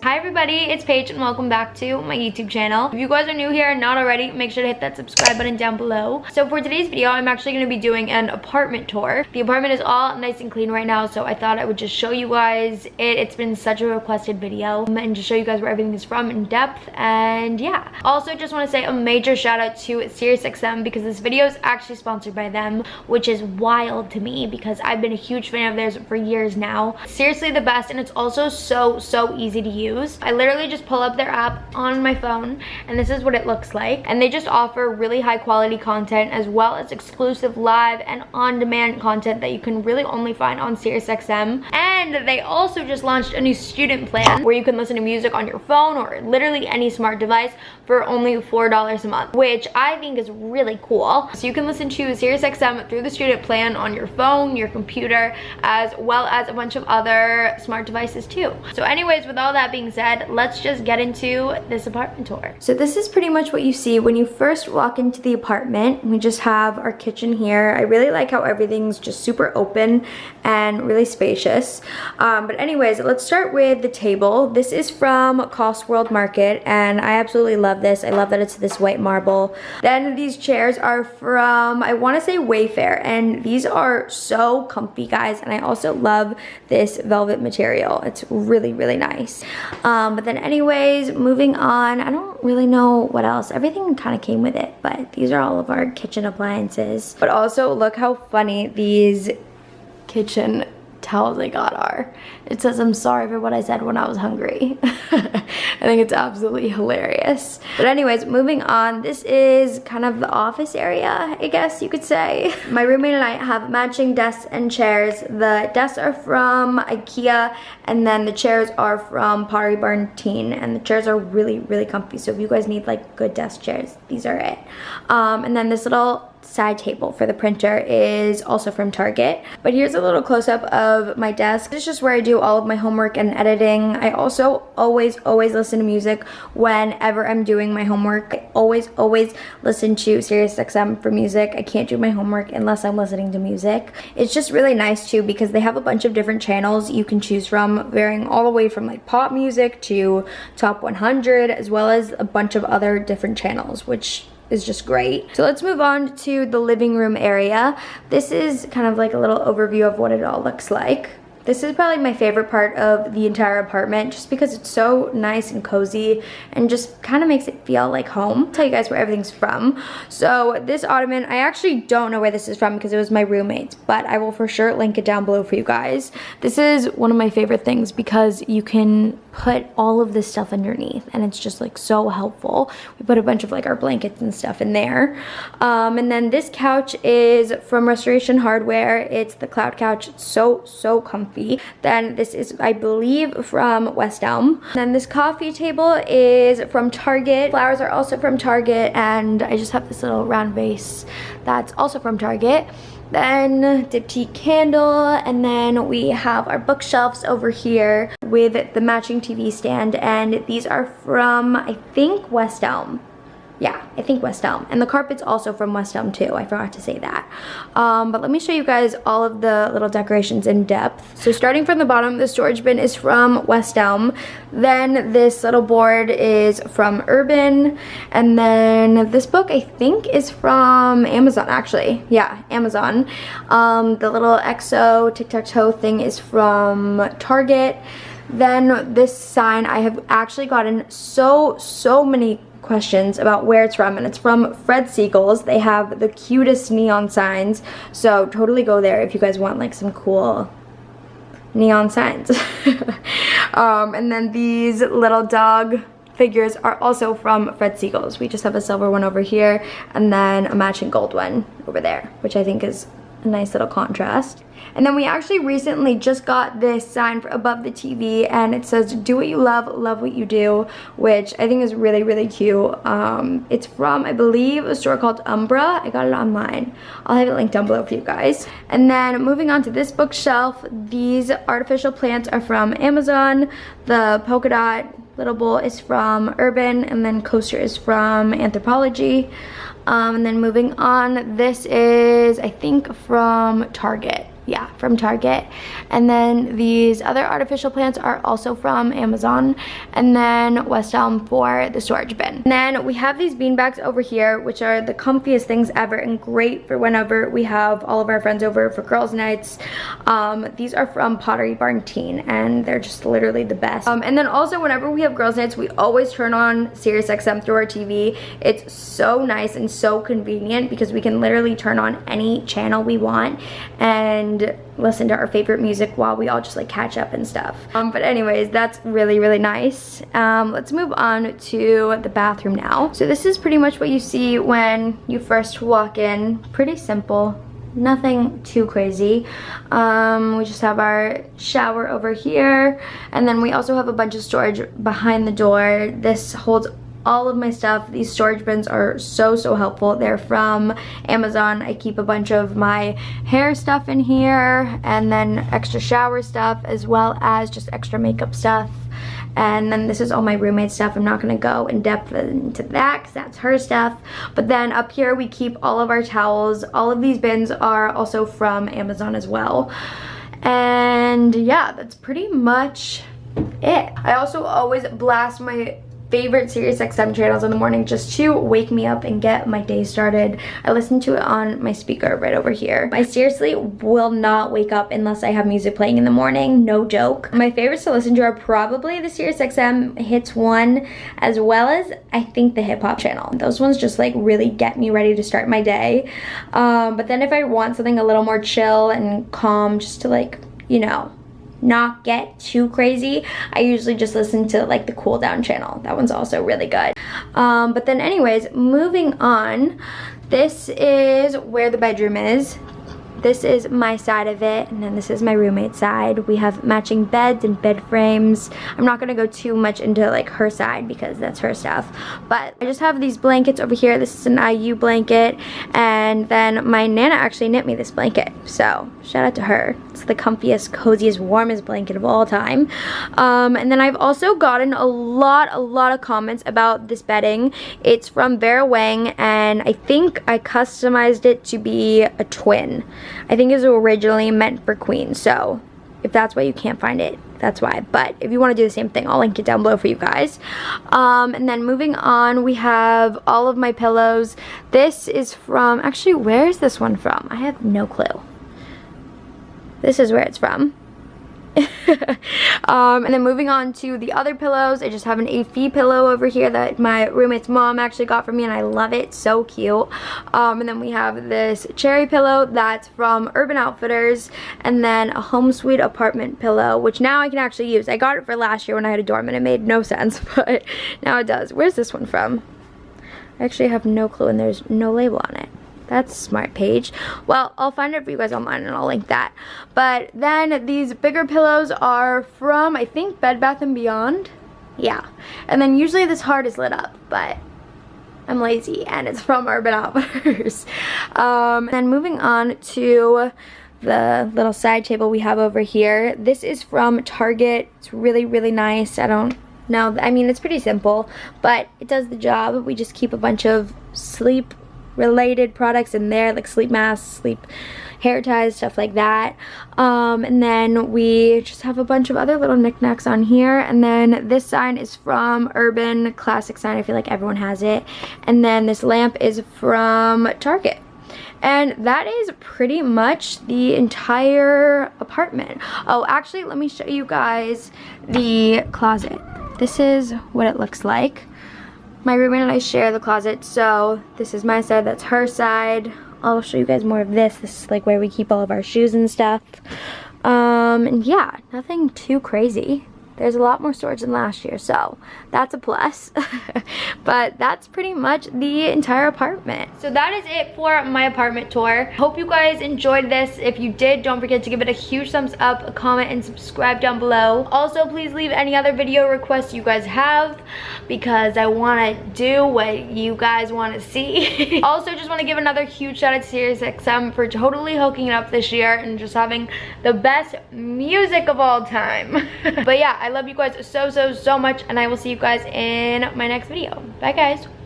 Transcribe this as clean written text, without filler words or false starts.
Hi everybody, it's Paige and welcome back to my YouTube channel. If you guys are new here and not already, make sure to hit that subscribe button down below. So for today's video, I'm actually going to be doing an apartment tour. The apartment is all nice and clean right now, so I thought I would just show you guys it. It's been such a requested video and just show you guys where everything is from in depth, and yeah. Also, just want to say a major shout out to SiriusXM because this video is actually sponsored by them, which is wild to me because I've been a huge fan of theirs for years now. Seriously the best, and it's also so easy to use. I literally just pull up their app on my phone and this is what it looks like, and they just offer really high quality content as well as exclusive live and on-demand content that you can really only find on SiriusXM. And they also just launched a new student plan where you can listen to music on your phone or literally any smart device for only $4 a month, which I think is really cool. So you can listen to SiriusXM through the student plan on your phone, your computer, as well as a bunch of other smart devices too. So anyways, with all that being said, let's just get into this apartment tour. So this is pretty much what you see when you first walk into the apartment. We just have our kitchen here. I really like how everything's just super open and really spacious. But anyways, let's start with the table. This is from Cost World Market and I absolutely love this. I love that it's this white marble. Then these chairs are from, I want to say Wayfair, and these are so comfy, guys, and I also love this velvet material. It's really nice. But then anyways, moving on, I don't really know what else. Everything kind of came with it, but these are all of our kitchen appliances. But also look how funny these kitchen towels I got are. It says I'm sorry for what I said when I was hungry. I think it's absolutely hilarious. But anyways, moving on, this is kind of the office area, I guess you could say. My roommate and I have matching desks and chairs. The desks are from IKEA and then the chairs are from Pottery Barn Teen, and the chairs are really comfy. So if you guys need like good desk chairs, these are it. And then this little side table for the printer is also from Target. But here's a little close-up of my desk. This is just where I do all of my homework and editing. I also always listen to music whenever I'm doing my homework. I always listen to SiriusXM for music. I can't do my homework unless I'm listening to music. It's just really nice too because they have a bunch of different channels you can choose from, varying all the way from like pop music to top 100, as well as a bunch of other different channels, which is just great. So let's move on to the living room area. This is kind of like a little overview of what it all looks like. This is probably my favorite part of the entire apartment just because it's so nice and cozy and just kind of makes it feel like home. I'll tell you guys where everything's from. So this ottoman, I actually don't know where this is from because it was my roommate's, but I will for sure link it down below for you guys. This is one of my favorite things because you can put all of this stuff underneath and it's just like so helpful. We put a bunch of like our blankets and stuff in there. And then this couch is from Restoration Hardware. It's the Cloud Couch. It's so comfy. Then this is, I believe, from West Elm. Then this coffee table is from Target. Flowers are also from Target, and I just have this little round vase that's also from Target. Then diptyque candle, and then we have our bookshelves over here with the matching TV stand, and these are from, I think, West Elm. Yeah, I think West Elm. And the carpet's also from West Elm too. I forgot to say that. But let me show you guys all of the little decorations in depth. So starting from the bottom, the storage bin is from West Elm. Then this little board is from Urban. And then this book, I think, is from Amazon, actually. Yeah, Amazon. The little EXO tic-tac-toe thing is from Target. Then this sign, I have actually gotten so many questions about where it's from, and it's from Fred Siegel's. They have the cutest neon signs, so totally go there if you guys want like some cool neon signs. And then these little dog figures are also from Fred Siegel's. We just have a silver one over here and then a matching gold one over there, which I think is a nice little contrast. And then we actually recently just got this sign for above the TV, and it says do what you love what you do, which I think is really cute. It's from, I believe, a store called Umbra. I got it online. I'll have it linked down below for you guys. And then moving on to this bookshelf, these artificial plants are from Amazon. The polka dot little bowl is from Urban, and then coaster is from Anthropology. And then moving on, this is, I think, from Target. yeah, from Target. And then these other artificial plants are also from Amazon. And then West Elm for the storage bin. And then we have these bean bags over here, which are the comfiest things ever and great for whenever we have all of our friends over for girls' nights. These are from Pottery Barn Teen, and they're just literally the best. And then also whenever we have girls' nights, we always turn on SiriusXM through our TV. It's so nice and so convenient because we can literally turn on any channel we want and listen to our favorite music while we all just like catch up and stuff. But anyways, that's really, really nice. Let's move on to the bathroom now. So this is pretty much what you see when you first walk in. Pretty simple, nothing too crazy. We just have our shower over here, and then we also have a bunch of storage behind the door. This holds all of my stuff. These storage bins are so helpful. They're from Amazon. I keep a bunch of my hair stuff in here, and then extra shower stuff, as well as just extra makeup stuff. And then this is all my roommate stuff. I'm not gonna go in depth into that because that's her stuff. But then up here we keep all of our towels. All of these bins are also from Amazon as well. And yeah, that's pretty much it. I also always blast my favorite SiriusXM channels in the morning just to wake me up and get my day started. I listen to it on my speaker right over here. I seriously will not wake up unless I have music playing in the morning, no joke. My favorites to listen to are probably the SiriusXM Hits 1, as well as I think the hip hop channel. Those ones just like really get me ready to start my day. But then if I want something a little more chill and calm, just to like, you know, not get too crazy, I usually just listen to like the cool down channel. That one's also really good. But then anyways, moving on, this is where the bedroom is. This is my side of it, and then this is my roommate's side. We have matching beds and bed frames. I'm not gonna go too much into like her side because that's her stuff, but I just have these blankets over here. This is an IU blanket, and then my Nana actually knit me this blanket, so shout out to her. It's the comfiest, coziest, warmest blanket of all time. And then I've also gotten a lot of comments about this bedding. It's from Vera Wang, and I think I customized it to be a twin. I think it was originally meant for queen, so if that's why you can't find it, that's why. But if you want to do the same thing, I'll link it down below for you guys. And then moving on, we have all of my pillows. This is from, actually, where is this one from? I have no clue. This is where it's from. And then moving on to the other pillows, I just have an AFI pillow over here that my roommate's mom actually got for me, and I love it, so cute. And then we have this cherry pillow that's from Urban Outfitters, and then a home sweet apartment pillow, which now I can actually use. I got it for last year when I had a dorm and it made no sense, but now it does. Where's this one from? I actually have no clue, and there's no label on it. That's smart, Paige. Well, I'll find it for you guys online and I'll link that. But then these bigger pillows are from, I think, Bed Bath & Beyond. Yeah. And then usually this heart is lit up, but I'm lazy and it's from Urban Outfitters. Then moving on to the little side table we have over here. This is from Target. It's really, really nice. I don't know. I mean, it's pretty simple, but it does the job. We just keep a bunch of sleep related products in there, like sleep masks, sleep hair ties, stuff like that. And then we just have a bunch of other little knickknacks on here. And then this sign is from Urban, classic sign, I feel like everyone has it. And then this lamp is from Target. And that is pretty much the entire apartment. Oh, actually, let me show you guys the closet. This is what it looks like. My roommate and I share the closet, so this is my side, that's her side. I'll show you guys more of this. This is like where we keep all of our shoes and stuff. And yeah, nothing too crazy. There's a lot more storage than last year, so that's a plus. But that's pretty much the entire apartment. So that is it for my apartment tour. Hope you guys enjoyed this. If you did, don't forget to give it a huge thumbs up, a comment, and subscribe down below. Also, please leave any other video requests you guys have, because I want to do what you guys want to see. Also, just want to give another huge shout out to SiriusXM for totally hooking it up this year and just having the best music of all time. But yeah, I love you guys so much, and I will see you guys in my next video. Bye guys.